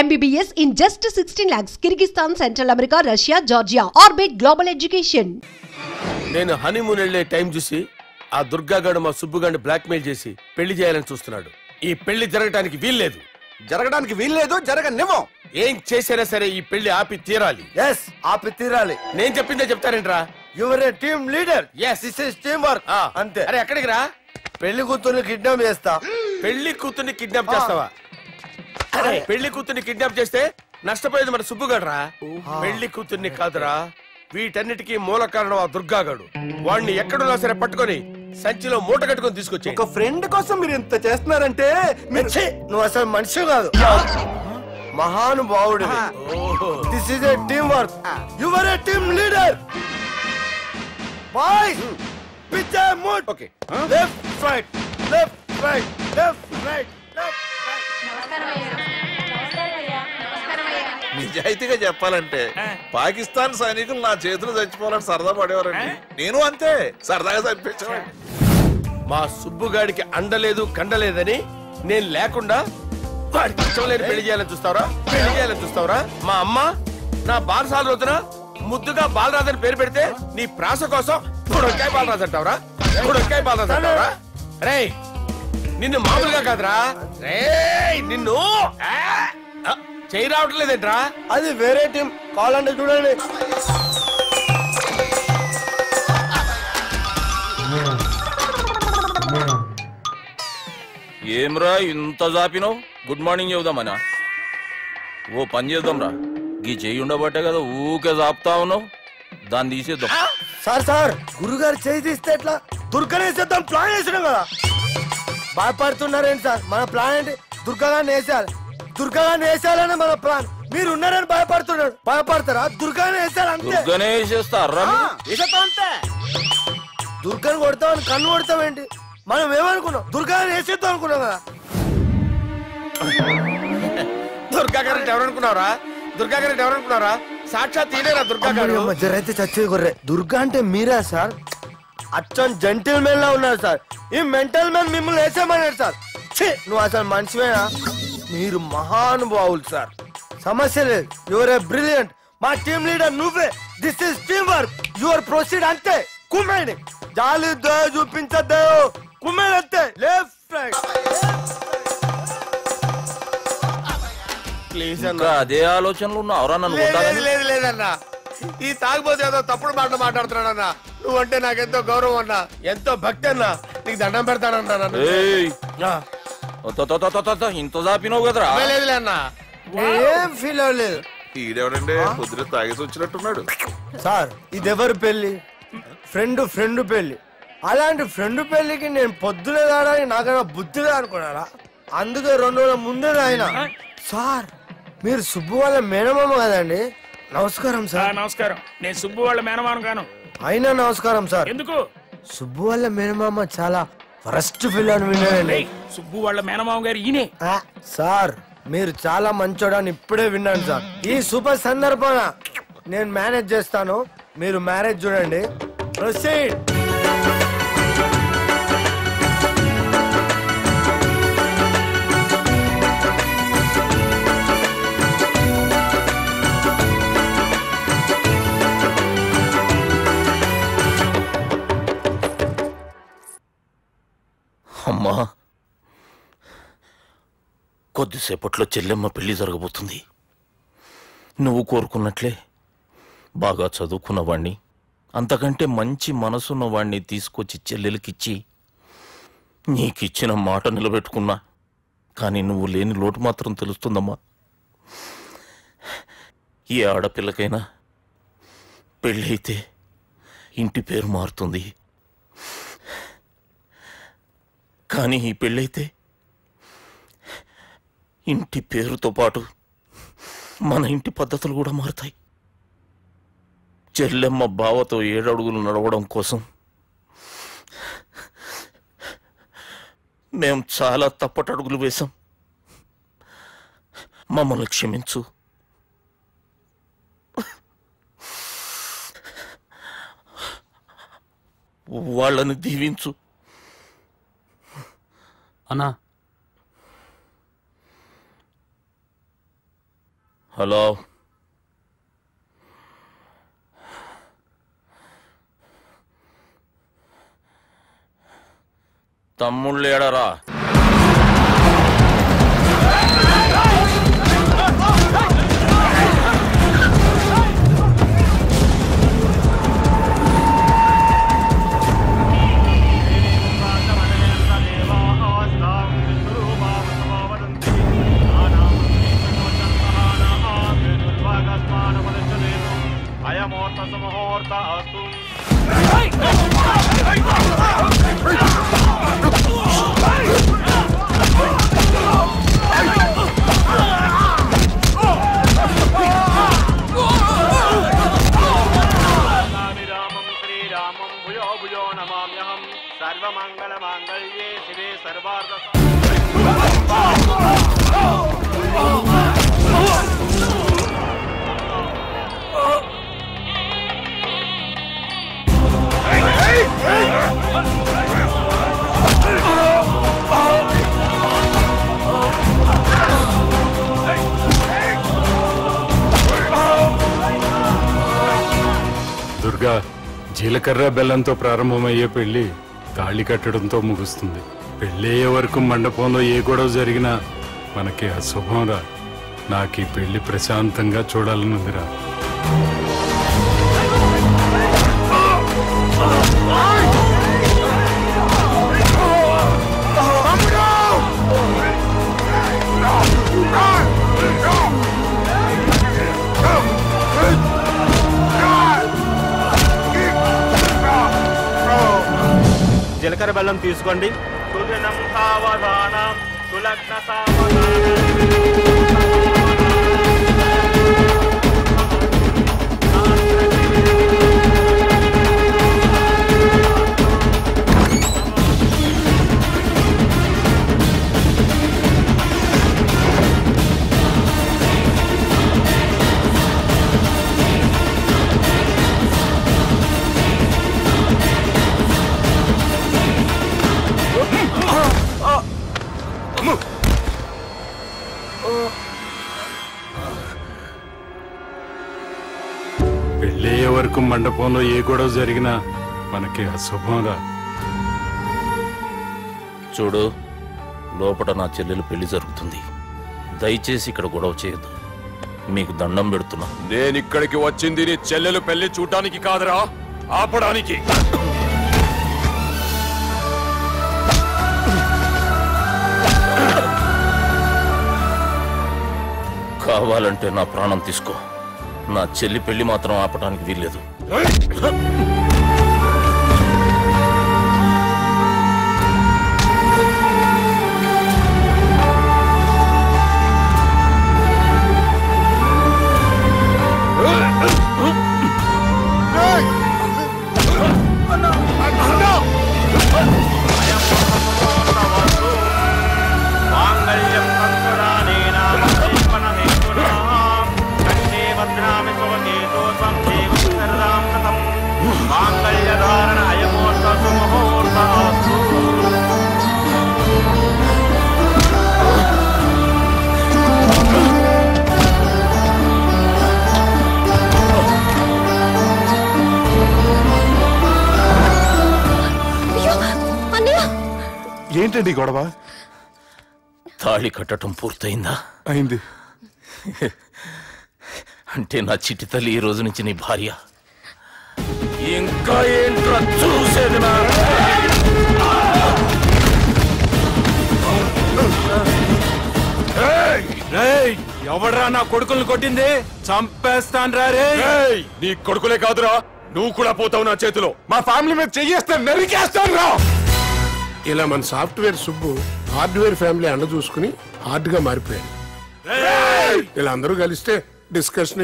MBBS in just 16 lakhs. Kyrgyzstan, Central America, Russia, Georgia. Orbit Global Education. నేను honeymoon వెళ్ళే time చూసి ఆ దుర్గాగాడు మా సుబ్బుగాడిని బ్లాక్మెయిల్ చేసి పెళ్లి చేయాలని చూస్తున్నాడు. ఈ పెళ్లి జరగడానికి వీల్లేదు. జరగనివ్వం. ఏం చేసినా సరే ఈ పెళ్లి ఆపి తీరాలి. ఆపి తీరాలి. నేను చెప్పిందే చెప్తారేంట్రా? Your A team leader. This is team work. అంతే. అరే ఎక్కడికి రా? పెళ్లి కూతుర్ని కిడ్నాప్ చేస్తా. పెళ్లి కూతుర్ని కిడ్నాప్ చేస్తావా? పెళ్లి కూతుర్ని కిడ్నాప్ చేస్తే నష్టపోయేది మన సుబ్బుగాడురా. పెళ్లి కూతుర్ని కాదురా, వీటన్నిటికీ మూల కారణం ఆ దుర్గాగాడు. వాడిని ఎక్కడున్నా సరే పట్టుకొని సంచిలో మూట కట్టుకొని తీసుకొచ్చి. ఒక ఫ్రెండ్ కోసం మీరు ఇంత చేస్తున్నారంటే నువ్వు అసలు మనిషి కాదు, మహానుభావుడు. This is a team work. Your A team leader. Boys pitch mood. Okay, left right left right left right left right. నిజాయితీగా చెప్పాలంటే పాకిస్తాన్ సైనికులు నా చేతులు చచ్చిపోవాలని సరదా పడేవారండి. నేను అంతే సరదాగా చంపించేవాడిని. మా సుబ్బుగాడికి అండలేదు కండలేదని నేను లేకుండా వాడికి ఇష్టం లేని పెళ్లి చేయాలని చూస్తావరా? మా అమ్మ నా బాలసాల రోజున ముద్దుగా బాలరాజు పేరు పెడితే నీ ప్రాస కోసం గుడొక్కాయ బాలరాజు అంటావరా? రే నిన్ను మామూలుగా కాదురా, రే నిన్ను చేయి రావట్లేదేంట్రా? అది వేరే టీం. కావాలంటే చూడండి. ఏమ్రా ఇంత జాపినావు? Good morning చెబుదామనా? ఓ పని చేద్దాం రా, గీ చెయ్యి ఉండబట్టే కదా ఊకే జాపుతా ఉన్నావు. దాన్ని తీసేద్దాం. సార్ గురుగారు చేయి తీస్తే ఎట్లా? దుర్గనేసేద్దాం ప్లాన్ వేసినాం కదా. భయపడుతున్నారేంటి సార్? మన ప్లాన్ ఏంటి? దుర్గాన్ని వేసేయాలని మన ప్లాన్. మీరు ఉన్నారని భయపడతారా? దుర్గాన్ని వేసేయాలి అంతే. దుర్గనే వేసేస్తారా? అంతే. దుర్గాన్ని కొడతామని కన్ను కొడతామేంటి? మనం ఏమనుకున్నాం? దుర్గాన్ని వేసేద్దాం అనుకున్నాం కదా. దుర్గా గారు ఎవరనుకున్నారా? సాక్షాత్ తీరేరా దుర్గా గారు. జరైతే చచ్చేది గొర్రె. దుర్గా అంటే మీరా సార్? అచ్చం జెంటిల్ మెన్ లా ఉన్నారు సార్. ఈ మెంటల్ మెన్ మిమ్మల్ని వేసేమన్నాడు సార్. నువ్వు అసలు మనిషివేనా? మీరు మహానుభావులు సార్, సమస్య లేదు. Your a brilliant. మా టీమ్ లీడర్ నువ్వే. This is team work. Your proceed అంతే. కుమ్మేని జాలి చూపించద్దు. కుమ్మేని అంతే. Left right. ప్లీజ్ ఇంకా అదే ఆలోచనలు ఉన్నావురా? నన్ను లేదన్నా, ఈ తాగుబోతు ఏదో తప్పుడు మాట్లాడుతున్నాడన్నా. నువ్వంటే నాకెంతో గౌరవం అన్నా, ఎంతో భక్తి అన్నా. నీకు దండం పెడతానన్నా. ఇంత జాపినావు కదరా? లేదులే అన్నా, ఏం ఫీల్ అవ్వలేదు. ఈడెవడండి పొద్దున తాగేసి వచ్చినట్టున్నాడు. సార్ ఇది ఎవరు పెళ్లి? ఫ్రెండ్ పెళ్లి. అలాంటి ఫ్రెండ్ పెళ్లికి నేను పొద్దునే తాగడానికి నాకైనా బుద్ధిగా అనుకున్నారా? అందుకే 2 రోజుల ముందే ఆయన. సార్ మీరు సుబ్బు వాళ్ళ మేనమామ కదండి? నమస్కారం సార్. నమస్కారం. నేను సుబ్బు వాళ్ళ మేనమామ కాను. అయినా నమస్కారం సార్. ఎందుకు? సుబ్బు వాళ్ళ మేనమామ చాలా ఫస్ట్ ఫిల్ అని విన్నానండి. సుబ్బు వాళ్ళ మేనమామ గారు ఈయనే. సార్ మీరు చాలా మంచోడని ఇప్పుడే విన్నాను సార్. ఈ శుభ సందర్భాన నేను మేనేజ్ చేస్తాను, మీరు మ్యారేజ్ చూడండి. ప్రొసీడ్. అమ్మా, కొద్దిసేపట్లో చెల్లెమ్మ పెళ్లి జరగబోతుంది. నువ్వు కోరుకున్నట్లే బాగా చదువుకున్నవాణ్ణి, అంతకంటే మంచి మనసున్నవాణ్ణి తీసుకొచ్చి చెల్లెలకిచ్చి నీకిచ్చిన మాట నిలబెట్టుకున్నా. కానీ నువ్వు లేని లోటు మాత్రం తెలుస్తుందమ్మా. ఏ ఆడపిల్లకైనా పెళ్ళి అయితే ఇంటి పేరు మారుతుంది. కానీ ఈ పెళ్ళైతే ఇంటి పేరుతో పాటు మన ఇంటి పద్ధతులు కూడా మారుతాయి. చెల్లెమ్మ బావతో 7 అడుగులు నడవడం కోసం మేం చాలా తప్పటడుగులు వేశాం. మమ్మల్ని క్షమించు. వాళ్ళని దీవించు. అన్నా హలో, తమ్ముళ్ళు ఏడరా? सर्वमंगलमांगल्ये शिवे सर्वार्थ దుర్గా, జీలకర్ర బెల్లంతో ప్రారంభమయ్యే పెళ్లి తాళి కట్టడంతో ముగుస్తుంది. పెళ్ళయ్యే వరకు మండపంలో ఏ గొడవ జరిగినా మనకి అశుభంరా. నాకు ఈ పెళ్లి ప్రశాంతంగా చూడాలనుందిరా. జీలకర్ర బెల్లం తీసుకోండి. సుదినం సావధానం సులగ్న సావధానం. పెళ్ళయ్యే వరకు మండపంలో ఏ గొడవ జరిగినా మనకి అశుభంరా. చూడు, లోపల నా చెల్లెలు పెళ్లి జరుగుతుంది. దయచేసి ఇక్కడ గొడవ చేయదు. మీకు దండం పెడుతున్నా. నేను ఇక్కడికి వచ్చింది నీ చెల్లెలు పెళ్లి చూడటానికి కాదురా, ఆపడానికి. కావాలంటే నా ప్రాణం తీసుకో, నా చెల్లి పెళ్లి మాత్రం ఆపడానికి వీల్లేదు. ఏంటండి గొడవ? తాళి కట్టడం పూర్తయిందా? అయింది. అంటే నా చిట్టి తల్లి ఈ రోజు నుంచి నీ భార్య. ఇంకా ఏంట్రా చూసేది? ఎవడ్రా నా కొడుకుల్ని కొట్టింది? చంపేస్తాను రా రే. నీ కొడుకులే కాదురా, నువ్వు కూడా పోతావు నా చేతిలో. మా ఫ్యామిలీ మీద చెయ్యేస్తాను, నరికేస్తాను రా. ఇలా మన సాఫ్ట్వేర్ సుబ్బు హార్డ్వేర్ ఫ్యామిలీ అండ చూసుకుని హార్డ్ గా మారిపోయాడు. ఇలా అందరూ కలిస్తే డిస్కషన్